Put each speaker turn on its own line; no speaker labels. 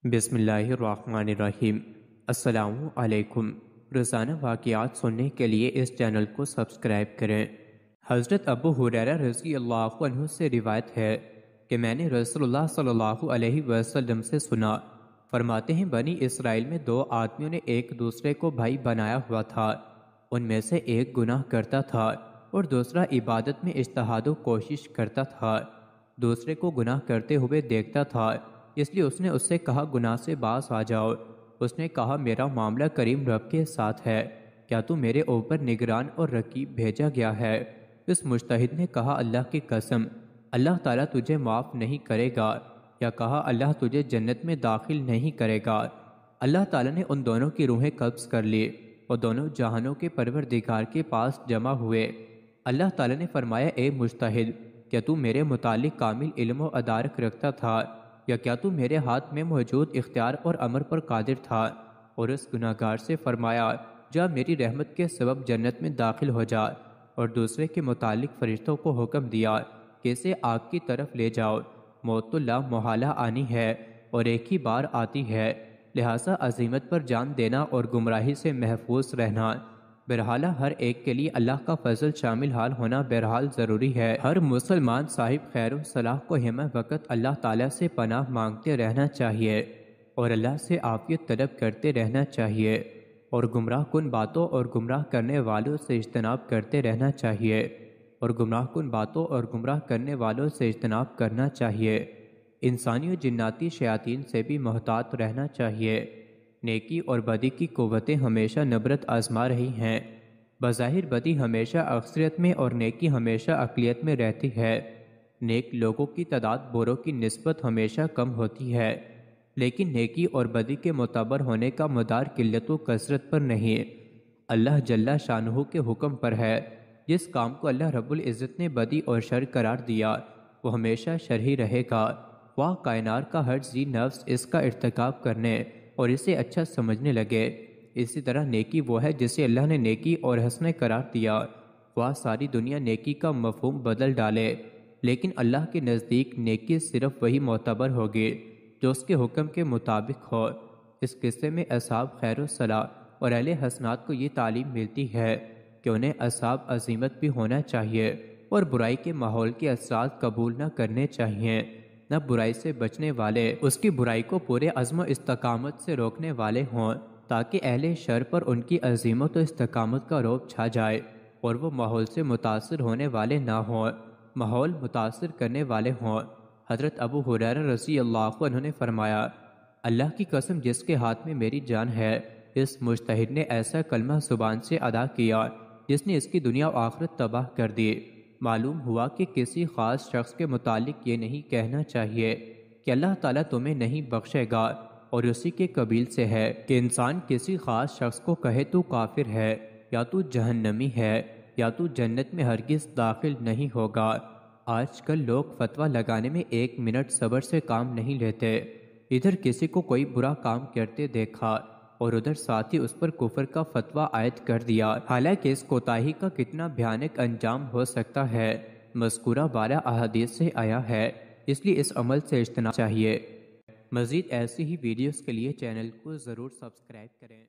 بسم اللہ الرحمن الرحیم۔ السلام علیکم۔ روزانہ واقعات سننے کے لیے اس چینل کو سبسکرائب کریں۔ حضرت ابو ہریرہ رضی اللہ عنہ سے روایت ہے کہ میں نے رسول اللہ صلی اللہ علیہ وسلم سے سنا، فرماتے ہیں بنی اسرائیل میں دو آدمیوں نے ایک دوسرے کو بھائی بنایا ہوا تھا۔ ان میں سے ایک گناہ کرتا تھا اور دوسرا عبادت میں اجتہاد و کوشش کرتا تھا۔ دوسرے کو گناہ کرتے ہوئے دیکھتا تھا، اس لیے اس نے اس سے کہا گناہ سے باز آ جاؤ۔ اس نے کہا میرا معاملہ کریم رب کے ساتھ ہے، کیا تو میرے اوپر نگران اور رقیب بھیجا گیا ہے؟ اس مجتہد نے کہا اللہ کی قسم، اللہ تعالیٰ تجھے معاف نہیں کرے گا، یا کہا اللہ تجھے جنت میں داخل نہیں کرے گا۔ اللہ تعالیٰ نے ان دونوں کی روحیں قبض کر لی اور دونوں جہانوں کے پروردگار کے پاس جمع ہوئے۔ اللہ تعالیٰ نے فرمایا اے مجتہد، کیا تو میرے متعلق کامل علم و ادارک رکھتا تھا، یا کیا تو میرے ہاتھ میں موجود اختیار اور امر پر قادر تھا؟ اور اس گناہگار سے فرمایا جا میری رحمت کے سبب جنت میں داخل ہو جا، اور دوسرے کے متعلق فرشتوں کو حکم دیا کہ اسے آگ کی طرف لے جاؤ۔ موت تو لا محالہ آنی ہے اور ایک ہی بار آتی ہے، لہٰذا عزیمت پر جان دینا اور گمراہی سے محفوظ رہنا۔ بہرحال ہر ایک کے لیے اللہ کا فضل شامل حال ہونا بہرحال ضروری ہے۔ ہر مسلمان صاحب خیر و صلاح کو ہمہ وقت اللہ تعالیٰ سے پناہ مانگتے رہنا چاہیے اور اللہ سے عافیت طلب کرتے رہنا چاہیے، اور گمراہ کن باتوں اور گمراہ کرنے والوں سے اجتناب کرتے رہنا چاہیے، اور گمراہ کن باتوں اور گمراہ کرنے والوں سے اجتناب کرنا چاہیے۔ انسانی و جناتی شیاطین سے بھی محتاط رہنا چاہیے۔ نیکی اور بدی کی قوتیں ہمیشہ نبرت آزما رہی ہیں۔ بظاہر بدی ہمیشہ اکثریت میں اور نیکی ہمیشہ اقلیت میں رہتی ہے۔ نیک لوگوں کی تعداد بروں کی نسبت ہمیشہ کم ہوتی ہے، لیکن نیکی اور بدی کے معتبر ہونے کا مدار قلت و کثرت پر نہیں، اللہ جل شانہ کے حکم پر ہے۔ جس کام کو اللہ رب العزت نے بدی اور شر قرار دیا وہ ہمیشہ شر ہی رہے گا، خواہ کائنات کا ہر ذی نفس اس کا ارتکاب کرنے اور اسے اچھا سمجھنے لگے۔ اسی طرح نیکی وہ ہے جسے اللہ نے نیکی اور حسن قرار دیا، خواہ ساری دنیا نیکی کا مفہوم بدل ڈالے، لیکن اللہ کے نزدیک نیکی صرف وہی معتبر ہوگی جو اس کے حکم کے مطابق ہو۔ اس قصے میں اصحاب خیر و صلاح اور اہل حسنات کو یہ تعلیم ملتی ہے کہ انہیں اصحاب عزیمت بھی ہونا چاہیے اور برائی کے ماحول کے اثرات قبول نہ کرنے چاہیے، نہ برائی سے بچنے والے اس کی برائی کو پورے عزم و استقامت سے روکنے والے ہوں، تاکہ اہل شر پر ان کی عزیمت و استقامت کا رعب چھا جائے اور وہ ماحول سے متاثر ہونے والے نہ ہوں، ماحول متاثر کرنے والے ہوں۔ حضرت ابو ہریرہ رضی اللہ عنہ نے فرمایا اللہ کی قسم جس کے ہاتھ میں میری جان ہے، اس مجتہد نے ایسا کلمہ زبان سے ادا کیا جس نے اس کی دنیا و آخرت تباہ کر دی۔ معلوم ہوا کہ کسی خاص شخص کے متعلق یہ نہیں کہنا چاہیے کہ اللہ تعالیٰ تمہیں نہیں بخشے گا اور اسی کے قبیل سے ہے کہ انسان کسی خاص شخص کو کہے تو کافر ہے، یا تو جہنمی ہے، یا تو جنت میں ہرگز داخل نہیں ہوگا۔ آج کل لوگ فتویٰ لگانے میں 1 منٹ صبر سے کام نہیں لیتے، ادھر کسی کو کوئی برا کام کرتے دیکھا اور ادھر ساتھ ہی اس پر کفر کا فتویٰ عائد کر دیا، حالانکہ اس کوتاہی کا کتنا بھیانک انجام ہو سکتا ہے مذکورہ 12 احادیث سے آیا ہے، اس لیے اس عمل سے اجتناب چاہیے۔ مزید ایسی ہی ویڈیوز کے لیے چینل کو ضرور سبسکرائب کریں۔